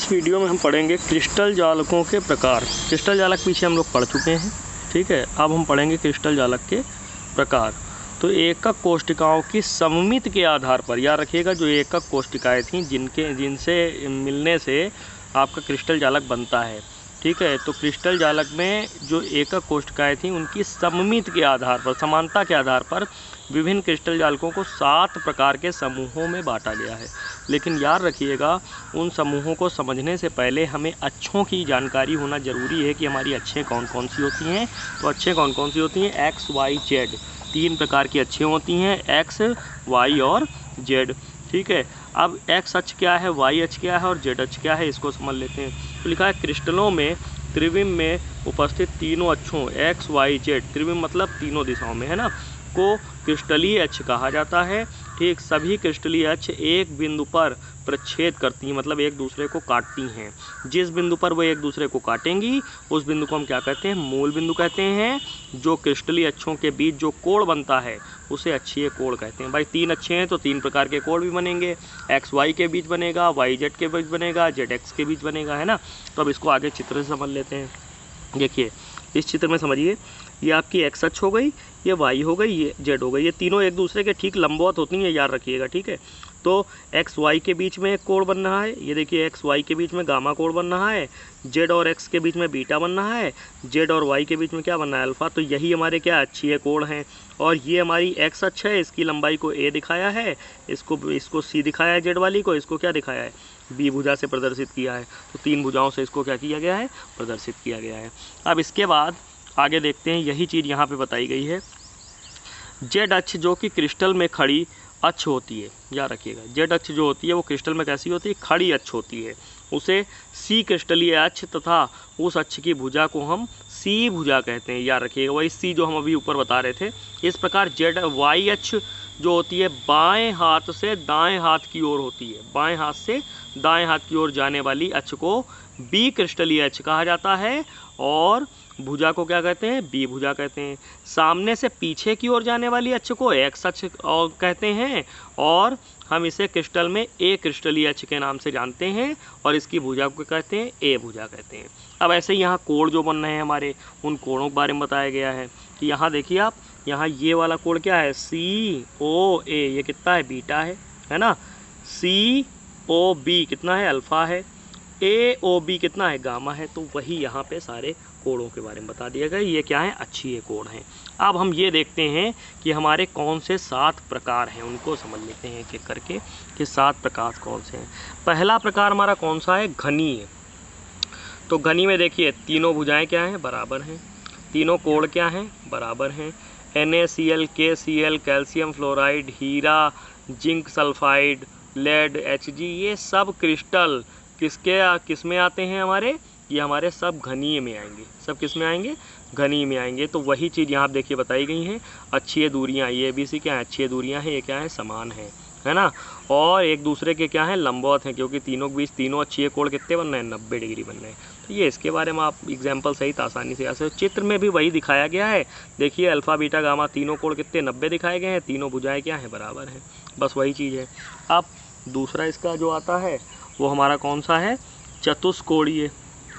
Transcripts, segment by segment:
इस वीडियो में हम पढ़ेंगे क्रिस्टल जालकों के प्रकार। क्रिस्टल जालक पीछे हम लोग पढ़ चुके हैं, ठीक है। अब हम पढ़ेंगे क्रिस्टल जालक के प्रकार। तो एकक कोशिकाओं की सममित के आधार पर, याद रखिएगा, जो एकक कोशिकाएं थीं जिनसे मिलने से आपका क्रिस्टल जालक बनता है, ठीक है। तो क्रिस्टल जालक में जो एकक कोशिकाएं थीं उनकी सममित के आधार पर, समानता के आधार पर विभिन्न क्रिस्टल जालकों को 7 प्रकार के समूहों में बांटा गया है। लेकिन याद रखिएगा, उन समूहों को समझने से पहले हमें अक्षों की जानकारी होना ज़रूरी है कि हमारी अक्षें कौन कौन सी होती हैं। तो अक्षें कौन कौन सी होती हैं? एक्स, वाई, जेड, 3 प्रकार की अक्षें होती हैं, एक्स, वाई और जेड, ठीक है। अब एक्स अक्ष क्या है, वाई अक्ष क्या है और जेड अक्ष क्या है, इसको समझ लेते हैं। तो लिखा है क्रिस्टलों में त्रिविम में उपस्थित तीनों अक्षों एक्स, वाई, जेड, त्रिविम मतलब तीनों दिशाओं में, है ना, को क्रिस्टलीय अक्ष कहा जाता है, ठीक। सभी क्रिस्टलीय अक्ष एक बिंदु पर प्रच्छेद करती हैं, मतलब एक दूसरे को काटती हैं। जिस बिंदु पर वो एक दूसरे को काटेंगी उस बिंदु को हम क्या कहते हैं? मूल बिंदु कहते हैं। जो क्रिस्टलीय अक्षों के बीच जो कोण बनता है उसे अक्षीय कोण कहते हैं। भाई 3 अक्षें हैं तो 3 प्रकार के कोण भी बनेंगे, एक्स वाई के बीच बनेगा, वाई जेड के बीच बनेगा, जेड एक्स के बीच बनेगा, है ना। तो अब इसको आगे चित्र से समझ लेते हैं। देखिए इस चित्र में समझिए, ये आपकी एक्स अक्ष हो गई, ये वाई हो गई, ये जेड हो गई, ये तीनों एक दूसरे के ठीक लंबवत होती हैं, याद रखिएगा, ठीक है। तो एक्स वाई के बीच में एक कोण बन रहा है, ये देखिए एक्स वाई के बीच में गामा कोण बन रहा है, जेड और एक्स के बीच में बीटा बन रहा है, जेड और वाई के बीच में क्या बन रहा है? अल्फा। तो यही हमारे अक्षीय कोण हैं। और ये हमारी एक्स अक्ष है, इसकी लंबाई को ए दिखाया है, इसको सी दिखाया है, जेड वाली को इसको क्या दिखाया है? बी भुजा से प्रदर्शित किया है। तो 3 भुजाओं से इसको क्या किया गया है? प्रदर्शित किया गया है। अब इसके बाद आगे देखते हैं, यही चीज़ यहाँ पे बताई गई है। जेड अक्ष जो कि क्रिस्टल में खड़ी अक्ष होती है, याद रखिएगा, जेड अक्ष जो होती है वो क्रिस्टल में कैसी होती है? खड़ी अक्ष होती है। उसे सी क्रिस्टलीय अक्ष तथा उस अक्ष की भुजा को हम सी भुजा कहते हैं, याद रखिएगा, वही सी जो हम अभी ऊपर बता रहे थे। इस प्रकार जेड वाई अक्ष जो होती है बाएं हाथ से दाएं हाथ की ओर होती है, बाएं हाथ से दाएं हाथ की ओर जाने वाली अक्ष को बी क्रिस्टलीय अक्ष कहा जाता है और भुजा को क्या कहते हैं? बी भुजा कहते हैं। सामने से पीछे की ओर जाने वाली अक्ष को एक्स अक्ष कहते हैं और हम इसे क्रिस्टल में ए क्रिस्टलीय अक्ष के नाम से जानते हैं और इसकी भुजा को कहते हैं? ए भुजा कहते हैं। अब ऐसे ही यहाँ कोण जो बन रहे हैं हमारे, उन कोणों के बारे में बताया गया है कि यहाँ देखिए आप, यहाँ ये वाला कोण क्या है? सी ओ ए, ये कितना है? बीटा है ना। सी ओ बी कितना है? अल्फा है। ए ओ बी कितना है? गामा है। तो वही यहाँ पे सारे कोणों के बारे में बता दिया गया। ये क्या है? अक्षीय कोण हैं। अब हम ये देखते हैं कि हमारे कौन से 7 प्रकार हैं, उनको समझ लेते हैं एक-एक करके कि 7 प्रकार कौन से हैं। पहला प्रकार हमारा कौन सा है? घनीय। तो घनी में देखिए तीनों भुजाएं क्या हैं? बराबर हैं। तीनों कोण क्या हैं? बराबर हैं। NaCl, KCl, कैल्शियम फ्लोराइड, हीरा, जिंक सल्फाइड, लेड, Hg, ये सब क्रिस्टल किस में आते हैं हमारे? ये हमारे सब घनीय में आएंगे। सब किस में आएंगे? घनीय में आएंगे। तो वही चीज़ यहाँ देखिए बताई गई हैं। अक्षीय दूरियाँ, ये भी सी क्या है? अक्षीय दूरियाँ हैं, ये क्या है? समान है ना। और एक दूसरे के क्या है? लंबवत हैं, क्योंकि तीनों के बीच तीनों अक्षीय कोण कितने बन रहे हैं? 90 डिग्री बन रहे हैं। तो ये इसके बारे में आप एग्जाम्पल सहित आसानी से ऐसे चित्र में भी वही दिखाया गया है। देखिए अल्फा बीटा गामा तीनों कोण कितने? 90 दिखाए गए हैं। तीनों भुजाएँ क्या हैं? बराबर हैं। बस वही चीज़ है। अब दूसरा इसका जो आता है वो हमारा कौन सा है? चतुष्कोणीय,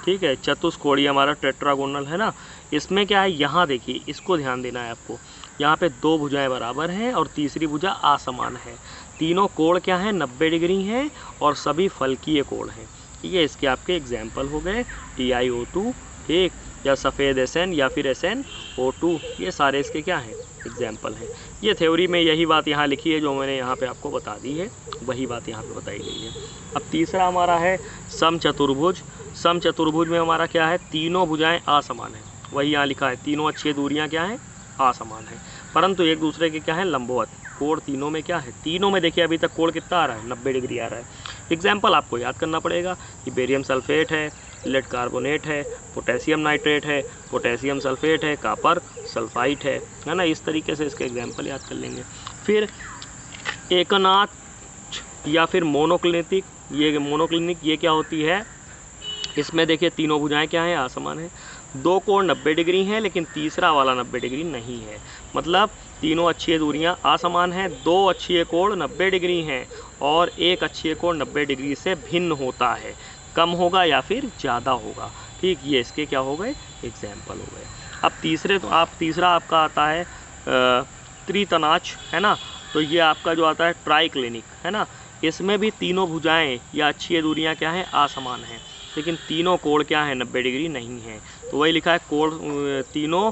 ठीक है। चतुष्कोणीय हमारा टेट्रागोनल है ना। इसमें क्या है? यहाँ देखिए, इसको ध्यान देना है आपको। यहाँ पे 2 भुजाएं बराबर हैं और तीसरी भुजा असमान है। तीनों कोण क्या हैं? 90 डिग्री हैं और सभी फलकीय कोण हैं। ये इसके आपके एग्जाम्पल हो गए। TiO2, ठीक, या सफ़ेद SN या फिर SnO2, ये सारे इसके क्या हैं? एग्जाम्पल हैं। ये थ्योरी में यही बात यहाँ लिखी है जो मैंने यहाँ पे आपको बता दी है, वही बात यहाँ पे बताई गई है। अब तीसरा हमारा है समचतुर्भुज। समचतुर्भुज में हमारा क्या है? तीनों भुजाएं असमान हैं। वही यहाँ लिखा है, तीनों अक्षीय दूरियाँ क्या हैं? असमान हैं, परंतु एक दूसरे के क्या है? लंबवत। कोण तीनों में क्या है? तीनों में देखिए अभी तक कोण कितना आ रहा है? 90 डिग्री आ रहा है। एग्जाम्पल आपको याद करना पड़ेगा कि बेरियम सल्फेट है, लेड कार्बोनेट है, पोटेशियम नाइट्रेट है, पोटेशियम सल्फेट है, कॉपर सल्फाइट है ना। इस तरीके से इसके एग्जाम्पल याद कर लेंगे। फिर एकनाथ या फिर मोनोक्लिनिक, ये मोनोक्लिनिक ये क्या होती है? इसमें देखिए तीनों भुजाएं क्या हैं? असमान है। 2 कोण 90 डिग्री हैं लेकिन तीसरा वाला 90 डिग्री नहीं है। मतलब तीनों अक्षीय दूरियां असमान हैं, 2 अक्षीय कोण 90 डिग्री हैं और एक अक्षीय कोण 90 डिग्री से भिन्न होता है। कम होगा या फिर ज़्यादा होगा। ठीक, ये इसके क्या हो गए, एग्जाम्पल हो गए। अब तीसरा आपका आता है त्रितनाच, है ना। तो ये आपका जो आता है ट्राइक्लिनिक, है ना। इसमें भी तीनों भुजाएं या अक्षीय दूरियां क्या हैं, असमान हैं, लेकिन तीनों कोण क्या है, 90 डिग्री नहीं है। तो वही लिखा है, कोण तीनों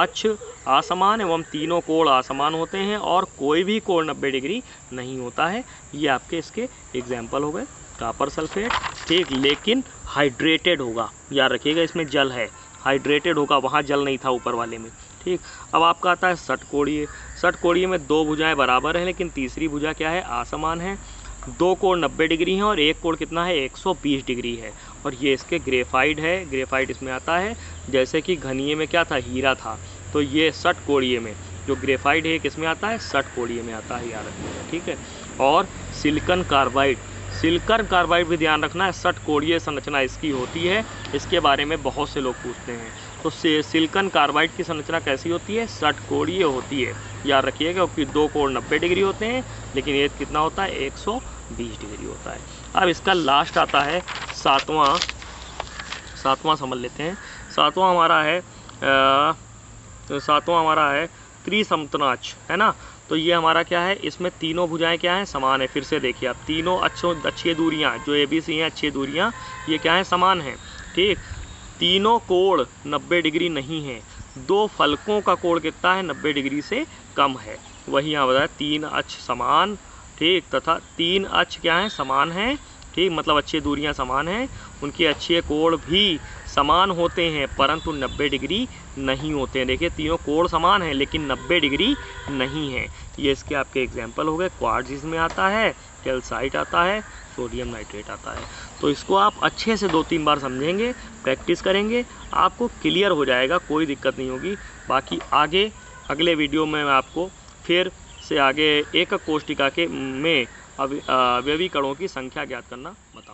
अक्ष असमान एवं तीनों कोण असमान होते हैं और कोई भी कोण 90 डिग्री नहीं होता है। ये आपके इसके एग्जाम्पल हो गए। कॉपर सल्फेट, ठीक, लेकिन हाइड्रेटेड होगा, याद रखिएगा, इसमें जल है, हाइड्रेटेड होगा, वहाँ जल नहीं था ऊपर वाले में। ठीक, अब आपका आता है षटकोणीय। षटकोणीय में दो भुजाएं बराबर हैं, लेकिन तीसरी भुजा क्या है, असमान है। दो कोण 90 डिग्री हैं और एक कोण कितना है, 120 डिग्री है। और ये इसके ग्रेफाइट है, ग्रेफाइट इसमें आता है। जैसे कि घनीय में क्या था, हीरा था, तो ये षटकोणीय में जो ग्रेफाइट है किस में आता है, षटकोणीय में आता है, याद रखिएगा। ठीक है, और सिलिकॉन कार्बाइड, सिलिकॉन कार्बाइड भी ध्यान रखना है, षटकोणीय संरचना इसकी होती है। इसके बारे में बहुत से लोग पूछते हैं। तो सिलिकॉन कार्बाइड की संरचना कैसी होती है, षटकोणीय होती है, याद रखिएगा, क्योंकि दो कोण 90 डिग्री होते हैं, लेकिन ये कितना होता है, 120 डिग्री होता है। अब इसका लास्ट आता है सातवां समझ लेते हैं। सातवां हमारा है त्रिसमतनाच, है ना। तो ये हमारा क्या है, इसमें तीनों भुजाएं क्या हैं, समान है। फिर से देखिए आप, तीनों अक्षीय दूरियां जो ABC हैं, अक्षीय दूरियां, ये क्या है, समान है। ठीक, तीनों कोण 90 डिग्री नहीं है। दो फलकों का कोण कितना है, 90 डिग्री से कम है। वही यहाँ बताया, तीन अक्ष समान, ठीक, तथा तीन अक्ष क्या है, समान है। ठीक, मतलब अक्षीय दूरियां समान हैं, उनके अक्षीय कोण भी समान होते हैं, परंतु 90 डिग्री नहीं होते हैं। देखिए, तीनों कोण समान हैं लेकिन 90 डिग्री नहीं है। ये इसके आपके एग्जाम्पल हो गए। क्वार्ट्ज इसमें आता है, कैल्साइट आता है, सोडियम नाइट्रेट आता है। तो इसको आप अच्छे से 2-3 बार समझेंगे, प्रैक्टिस करेंगे, आपको क्लियर हो जाएगा, कोई दिक्कत नहीं होगी। बाकी आगे अगले वीडियो में मैं आपको फिर से आगे एकक कोष्टिका में अवयवी कणों की संख्या ज्ञात करना बताऊंगा।